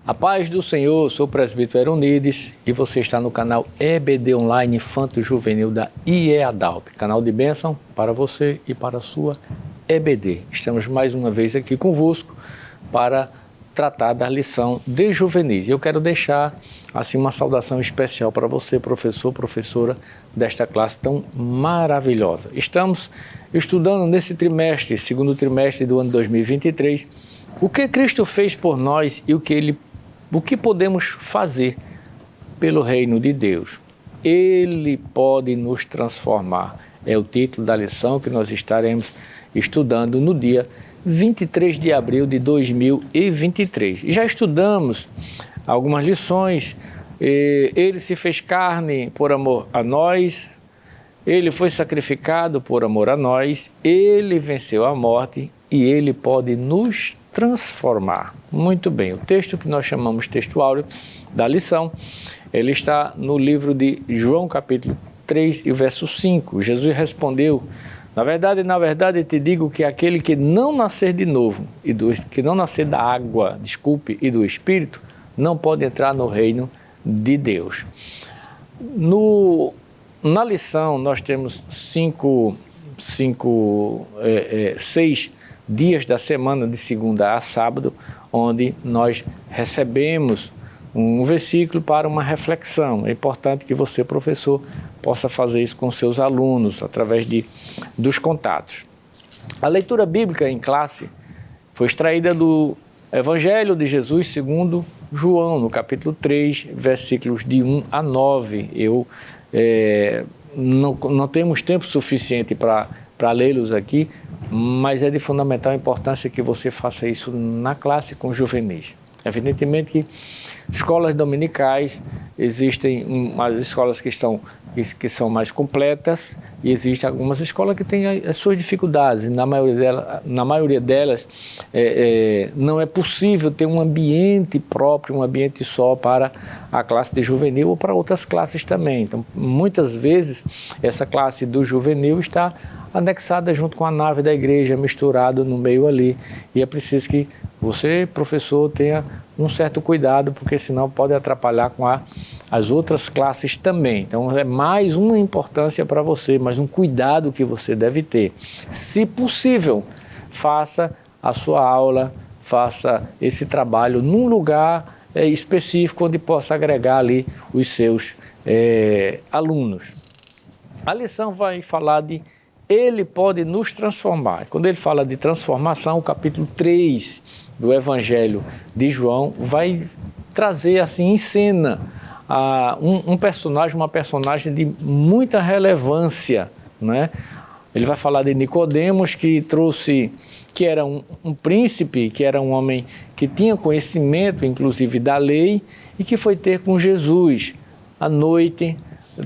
A paz do Senhor, sou o presbítero Eronides e você está no canal EBD Online Infanto Juvenil da IEADALP, canal de bênção para você e para a sua EBD. Estamos mais uma vez aqui convosco para tratar da lição de juvenis. Eu quero deixar assim uma saudação especial para você, professor, professora desta classe tão maravilhosa. Estamos estudando nesse trimestre, segundo trimestre do ano 2023, o que Cristo fez por nós e o que podemos fazer pelo reino de Deus. Ele pode nos transformar. É o título da lição que nós estaremos estudando no dia 23 de abril de 2023. Já estudamos algumas lições. Ele se fez carne por amor a nós. Ele foi sacrificado por amor a nós. Ele venceu a morte e ele pode nos transformar. Muito bem, o texto que nós chamamos texto áureo da lição, ele está no livro de João capítulo 3 e verso 5. Jesus respondeu: na verdade te digo que aquele que não nascer de novo, que não nascer da água, e do Espírito, não pode entrar no reino de Deus. Na lição nós temos seis dias da semana, de segunda a sábado, onde nós recebemos um versículo para uma reflexão. É importante que você, professor, possa fazer isso com seus alunos, através dos contatos. A leitura bíblica em classe foi extraída do Evangelho de Jesus segundo João, no capítulo 3, versículos de 1 a 9. Não temos tempo suficiente para lê-los aqui, mas é de fundamental importância que você faça isso na classe com juvenis. Evidentemente que escolas dominicais, existem as escolas que são mais completas e existem algumas escolas que têm as suas dificuldades. Na maioria delas não é possível ter um ambiente próprio, um ambiente só para a classe de juvenil ou para outras classes também. Então, muitas vezes, essa classe do juvenil está anexada junto com a nave da igreja, misturado no meio ali. E é preciso que você, professor, tenha um certo cuidado, porque senão pode atrapalhar com as outras classes também. Então é mais uma importância para você, mais um cuidado que você deve ter. Se possível, faça a sua aula, faça esse trabalho num lugar específico onde possa agregar ali os seus alunos. A lição vai falar de ele pode nos transformar. Quando ele fala de transformação, o capítulo 3 do Evangelho de João vai trazer assim em cena uma personagem de muita relevância, né? Ele vai falar de Nicodemos, que era um príncipe, que era um homem que tinha conhecimento, inclusive, da lei, e que foi ter com Jesus à noite,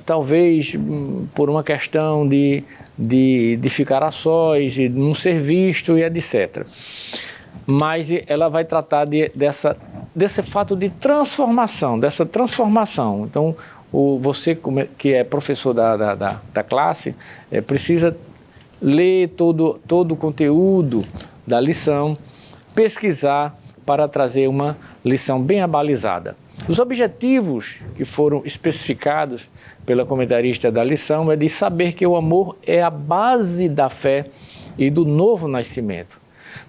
talvez por uma questão de ficar a sós, e não ser visto e etc. Mas ela vai tratar desse fato de transformação, dessa transformação. Então, você que é professor da classe, precisa ler todo o conteúdo da lição, pesquisar para trazer uma lição bem abalizada. Os objetivos que foram especificados pela comentarista da lição é de saber que o amor é a base da fé e do novo nascimento,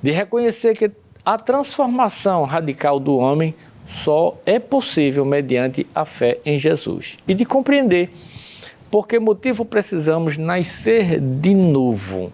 de reconhecer que a transformação radical do homem só é possível mediante a fé em Jesus e de compreender por que motivo precisamos nascer de novo.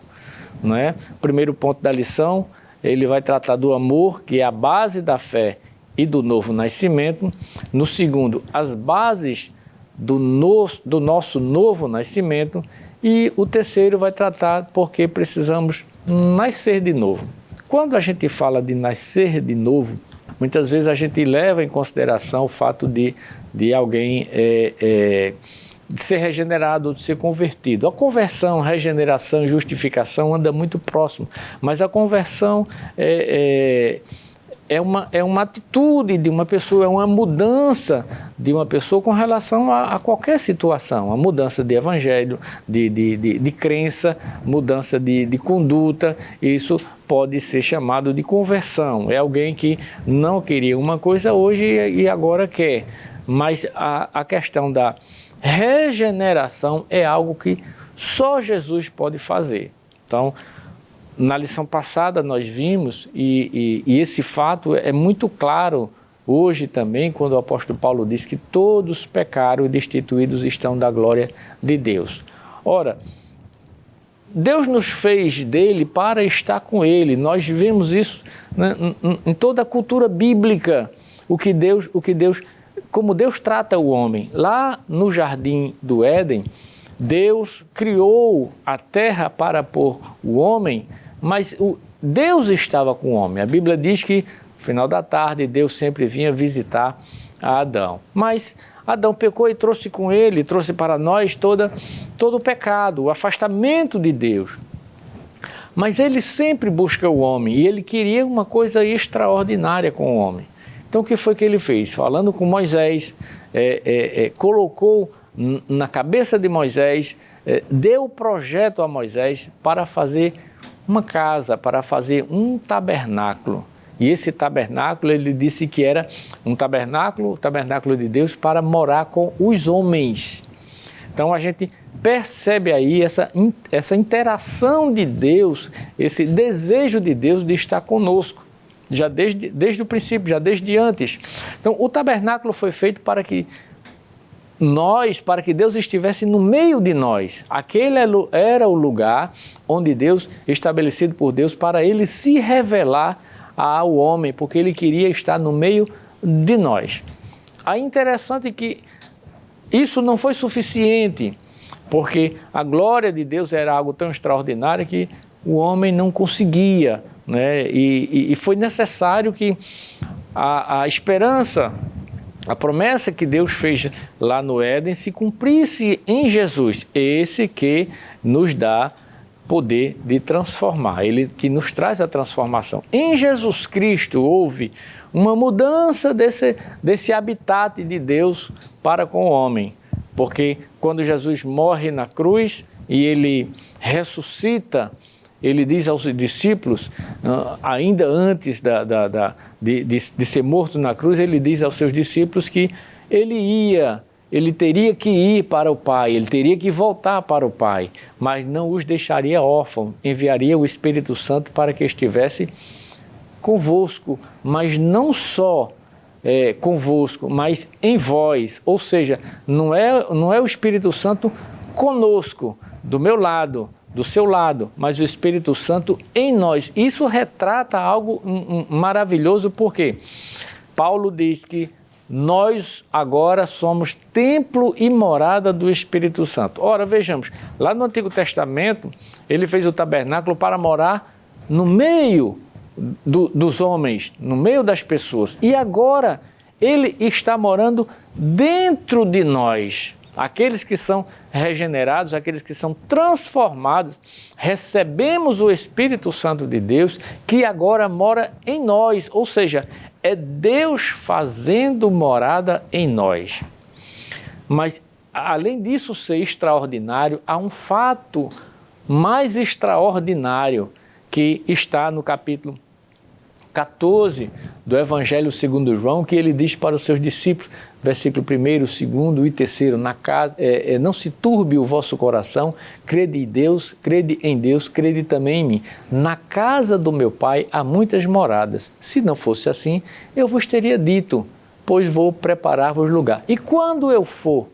Não é? O primeiro ponto da lição, ele vai tratar do amor, que é a base da fé e do novo nascimento. No segundo, as bases do nosso novo nascimento. E o terceiro vai tratar porque precisamos nascer de novo. Quando a gente fala de nascer de novo, muitas vezes a gente leva em consideração o fato de alguém de ser regenerado ou de ser convertido. A conversão, regeneração e justificação andam muito próximo, mas a conversão é é uma atitude de uma pessoa, é uma mudança de uma pessoa com relação a qualquer situação, a mudança de evangelho, de crença, mudança de conduta. Isso pode ser chamado de conversão. É alguém que não queria uma coisa hoje e agora quer. Mas a questão da regeneração é algo que só Jesus pode fazer. Então, na lição passada nós vimos, e esse fato é muito claro hoje também, quando o apóstolo Paulo diz que todos pecaram e destituídos estão da glória de Deus. Ora, Deus nos fez dele para estar com ele. Nós vemos isso, né, em toda a cultura bíblica, como Deus trata o homem. Lá no jardim do Éden, Deus criou a terra para pôr o homem, mas Deus estava com o homem. A Bíblia diz que no final da tarde Deus sempre vinha visitar a Adão. Mas Adão pecou e trouxe com ele, trouxe para nós todo o pecado, o afastamento de Deus. Mas ele sempre busca o homem e ele queria uma coisa extraordinária com o homem. Então o que foi que ele fez? Falando com Moisés, colocou na cabeça de Moisés, deu o projeto a Moisés para fazer uma casa, para fazer um tabernáculo. E esse tabernáculo, ele disse que era um tabernáculo, o tabernáculo de Deus, para morar com os homens. Então a gente percebe aí essa interação de Deus, esse desejo de Deus de estar conosco, já desde o princípio, já desde antes. Então o tabernáculo foi feito para que Deus estivesse no meio de nós. Aquele era o lugar onde Deus, estabelecido por Deus, para ele se revelar ao homem, porque ele queria estar no meio de nós. Aí interessante que isso não foi suficiente, porque a glória de Deus era algo tão extraordinário que o homem não conseguia, né? E foi necessário que a esperança, a promessa que Deus fez lá no Éden se cumprisse em Jesus, esse que nos dá poder de transformar, ele que nos traz a transformação. Em Jesus Cristo houve uma mudança desse habitat de Deus para com o homem, porque quando Jesus morre na cruz e ele ressuscita, ele diz aos discípulos, ainda antes de ser morto na cruz, ele diz aos seus discípulos que ele teria que ir para o Pai, ele teria que voltar para o Pai, mas não os deixaria órfãos, enviaria o Espírito Santo para que estivesse convosco, mas não só convosco, mas em vós, ou seja, não é o Espírito Santo conosco, do meu lado, do seu lado, mas o Espírito Santo em nós. Isso retrata algo maravilhoso, porque Paulo diz que nós agora somos templo e morada do Espírito Santo. Ora, vejamos, lá no Antigo Testamento, ele fez o tabernáculo para morar no meio dos homens, no meio das pessoas. E agora ele está morando dentro de nós. Aqueles que são regenerados, aqueles que são transformados, recebemos o Espírito Santo de Deus, que agora mora em nós, ou seja, é Deus fazendo morada em nós. Mas, além disso ser extraordinário, há um fato mais extraordinário que está no capítulo 14 do Evangelho segundo João, que ele diz para os seus discípulos, versículo 1º, 2º e 3º, não se turbe o vosso coração, crede em Deus, crede também em mim. Na casa do meu Pai há muitas moradas. Se não fosse assim, eu vos teria dito, pois vou preparar-vos lugar. E quando eu for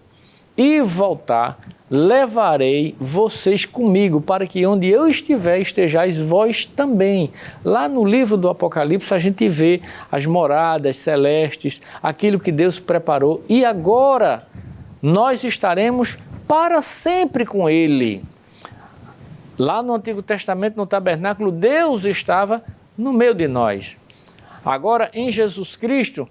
e voltar, levarei vocês comigo, para que onde eu estiver, estejais vós também. Lá no livro do Apocalipse a gente vê as moradas celestes, aquilo que Deus preparou, e agora nós estaremos para sempre com Ele. Lá no Antigo Testamento, no tabernáculo, Deus estava no meio de nós. Agora, em Jesus Cristo,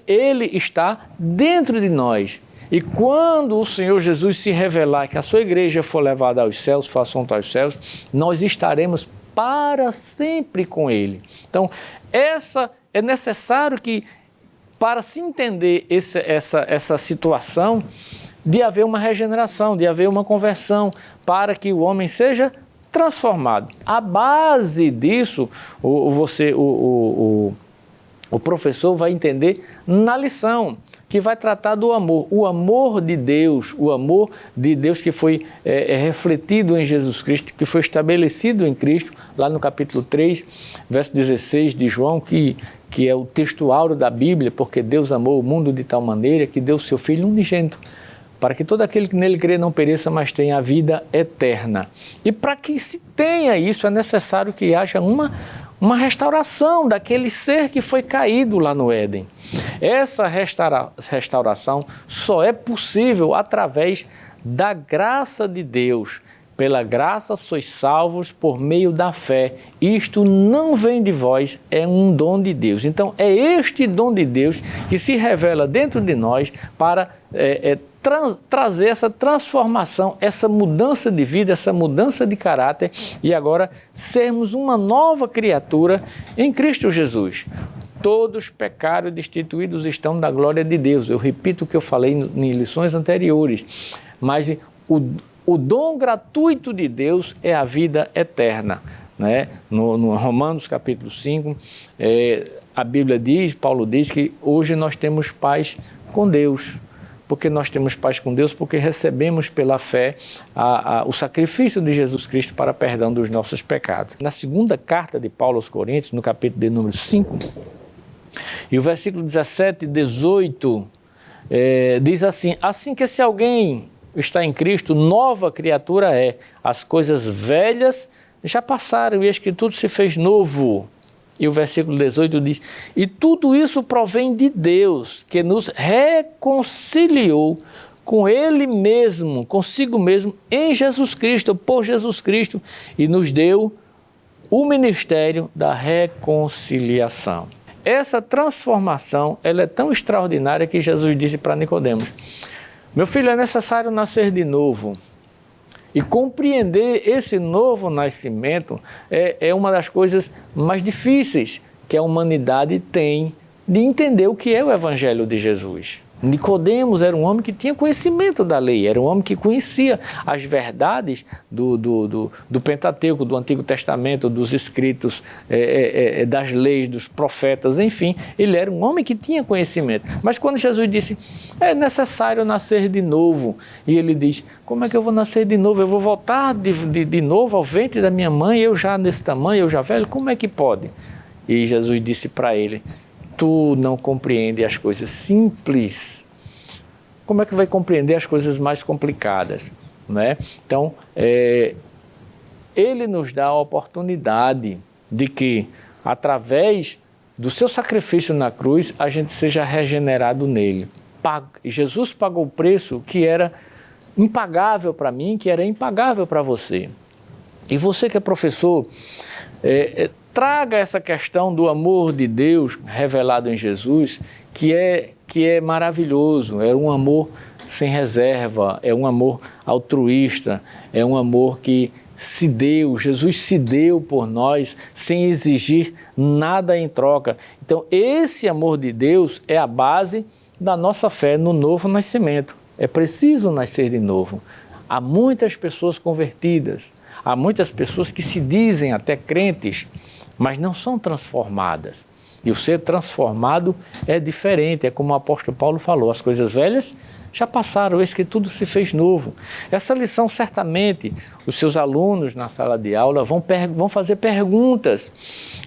Ele está dentro de nós. E quando o Senhor Jesus se revelar, que a sua igreja for levada aos céus, for assunto aos céus, nós estaremos para sempre com Ele. Então, essa é necessário que, para se entender essa situação, de haver uma regeneração, de haver uma conversão, para que o homem seja transformado. A base disso, o professor vai entender na lição, que vai tratar do amor. O amor de Deus que foi refletido em Jesus Cristo, que foi estabelecido em Cristo, lá no capítulo 3, verso 16 de João, que é o texto áureo da Bíblia, porque Deus amou o mundo de tal maneira que deu o seu Filho unigênito, para que todo aquele que nele crê não pereça, mas tenha a vida eterna. E para que se tenha isso, é necessário que haja uma restauração daquele ser que foi caído lá no Éden. Essa restauração só é possível através da graça de Deus. Pela graça sois salvos por meio da fé. Isto não vem de vós, é um dom de Deus. Então, é este dom de Deus que se revela dentro de nós para trazer essa transformação, essa mudança de vida, essa mudança de caráter e agora sermos uma nova criatura em Cristo Jesus. Todos pecaram e destituídos estão da glória de Deus. Eu repito o que eu falei em lições anteriores, mas o dom gratuito de Deus é a vida eterna. Né? No Romanos capítulo 5, a Bíblia diz, Paulo diz que hoje nós temos paz com Deus. Porque nós temos paz com Deus, porque recebemos pela fé o sacrifício de Jesus Cristo para perdão dos nossos pecados. Na segunda carta de Paulo aos Coríntios, no capítulo de número 5, e o versículo 17 e 18, diz assim: assim que se alguém está em Cristo, nova criatura é, as coisas velhas já passaram e eis que tudo se fez novo. E o versículo 18 diz: e tudo isso provém de Deus, que nos reconciliou com Ele mesmo, consigo mesmo, em Jesus Cristo, por Jesus Cristo, e nos deu o ministério da reconciliação. Essa transformação, ela é tão extraordinária que Jesus disse para Nicodemos: meu filho, é necessário nascer de novo. E compreender esse novo nascimento é uma das coisas mais difíceis que a humanidade tem de entender o que é o Evangelho de Jesus. Nicodemos era um homem que tinha conhecimento da lei, era um homem que conhecia as verdades do Pentateuco, do Antigo Testamento, dos escritos, das leis, dos profetas, enfim, ele era um homem que tinha conhecimento. Mas quando Jesus disse, é necessário nascer de novo, e ele diz, como é que eu vou nascer de novo? Eu vou voltar de novo ao ventre da minha mãe, eu já nesse tamanho, eu já velho, como é que pode? E Jesus disse para ele, tu não compreende as coisas simples, como é que vai compreender as coisas mais complicadas? Né? Então, ele nos dá a oportunidade de que, através do seu sacrifício na cruz, a gente seja regenerado nele. Jesus pagou o preço que era impagável para mim, que era impagável para você. E você que é professor, traga essa questão do amor de Deus revelado em Jesus, que é maravilhoso, é um amor sem reserva, é um amor altruísta, é um amor que se deu, Jesus se deu por nós sem exigir nada em troca. Então esse amor de Deus é a base da nossa fé no novo nascimento. É preciso nascer de novo. Há muitas pessoas convertidas, há muitas pessoas que se dizem até crentes, mas não são transformadas. E o ser transformado é diferente, é como o apóstolo Paulo falou, as coisas velhas já passaram, eis que tudo se fez novo. Essa lição certamente os seus alunos na sala de aula vão fazer perguntas.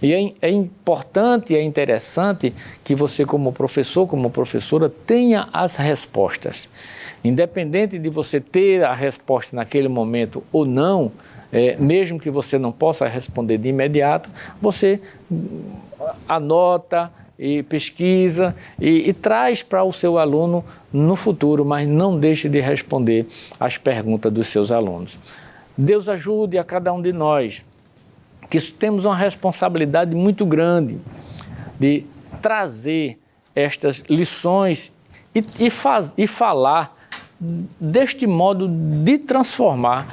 E é importante, é interessante que você como professor, como professora, tenha as respostas. Independente de você ter a resposta naquele momento ou não, mesmo que você não possa responder de imediato, você anota e pesquisa e traz para o seu aluno no futuro, mas não deixe de responder as perguntas dos seus alunos. Deus ajude a cada um de nós, que temos uma responsabilidade muito grande de trazer estas lições e falar deste modo de transformar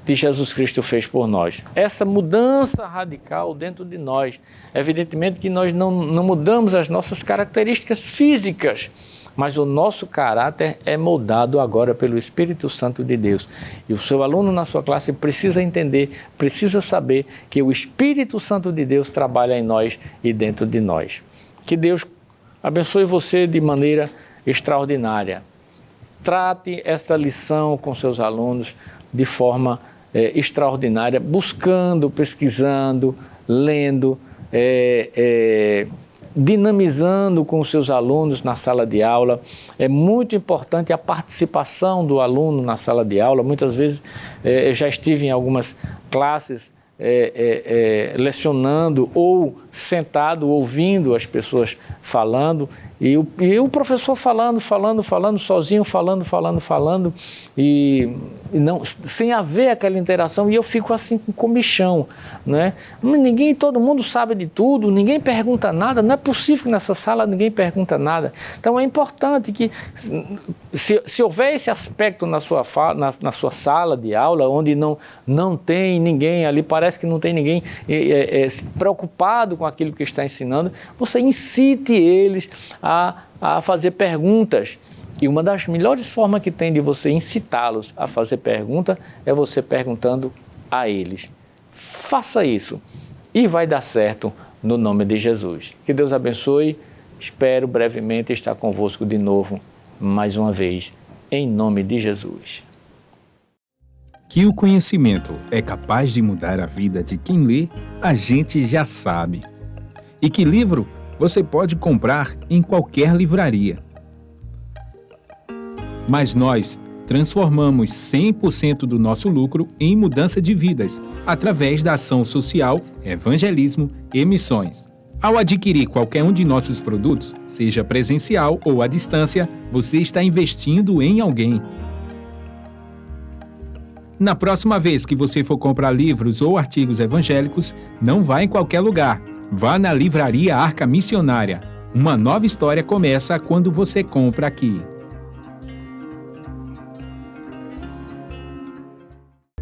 que Jesus Cristo fez por nós. Essa mudança radical dentro de nós, evidentemente que nós não mudamos as nossas características físicas, mas o nosso caráter é moldado agora pelo Espírito Santo de Deus. E o seu aluno na sua classe precisa entender, precisa saber que o Espírito Santo de Deus trabalha em nós e dentro de nós. Que Deus abençoe você de maneira extraordinária. Trate esta lição com seus alunos de forma extraordinária, buscando, pesquisando, lendo, dinamizando com os seus alunos na sala de aula. É muito importante a participação do aluno na sala de aula. Muitas vezes eu já estive em algumas classes lecionando ou sentado ouvindo as pessoas falando e o professor falando sozinho, falando e não, sem haver aquela interação, e eu fico assim com comichão, né? Todo mundo sabe de tudo, ninguém pergunta nada, não é possível que nessa sala ninguém pergunta nada. Então é importante que se houver esse aspecto na sua sala de aula, onde não tem ninguém ali, parece que não tem ninguém preocupado com aquilo que está ensinando, você incite eles a fazer perguntas. E uma das melhores formas que tem de você incitá-los a fazer pergunta é você perguntando a eles. Faça isso e vai dar certo no nome de Jesus. Que Deus abençoe. Espero brevemente estar convosco de novo, mais uma vez, em nome de Jesus. Que o conhecimento é capaz de mudar a vida de quem lê, a gente já sabe. E que livro você pode comprar em qualquer livraria. Mas nós transformamos 100% do nosso lucro em mudança de vidas, através da ação social, evangelismo e missões. Ao adquirir qualquer um de nossos produtos, seja presencial ou à distância, você está investindo em alguém. Na próxima vez que você for comprar livros ou artigos evangélicos, não vá em qualquer lugar. Vá na Livraria Arca Missionária. Uma nova história começa quando você compra aqui.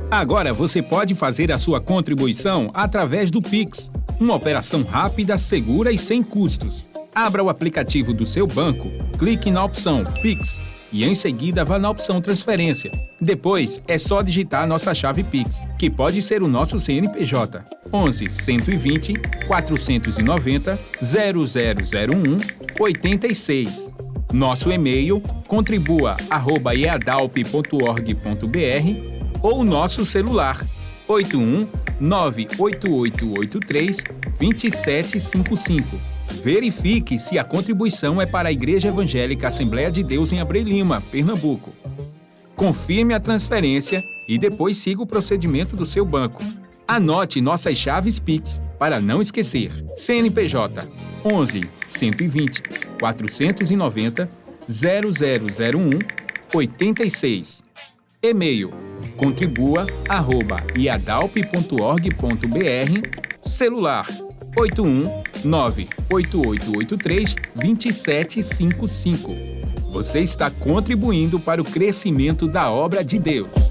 Agora você pode fazer a sua contribuição através do Pix, uma operação rápida, segura e sem custos. Abra o aplicativo do seu banco, clique na opção Pix e em seguida vá na opção Transferência. Depois é só digitar nossa chave Pix, que pode ser o nosso CNPJ 11 120 490 0001 86. Nosso e-mail contribua@eadalp.org.br ou nosso celular 81 98883 2755. Verifique se a contribuição é para a Igreja Evangélica Assembleia de Deus em Abreu Lima, Pernambuco. Confirme a transferência e depois siga o procedimento do seu banco. Anote nossas chaves Pix para não esquecer. CNPJ 11 120 490 0001 86. E-mail contribua@iadalp.org.br. Celular 81 98883 2755. Você está contribuindo para o crescimento da obra de Deus.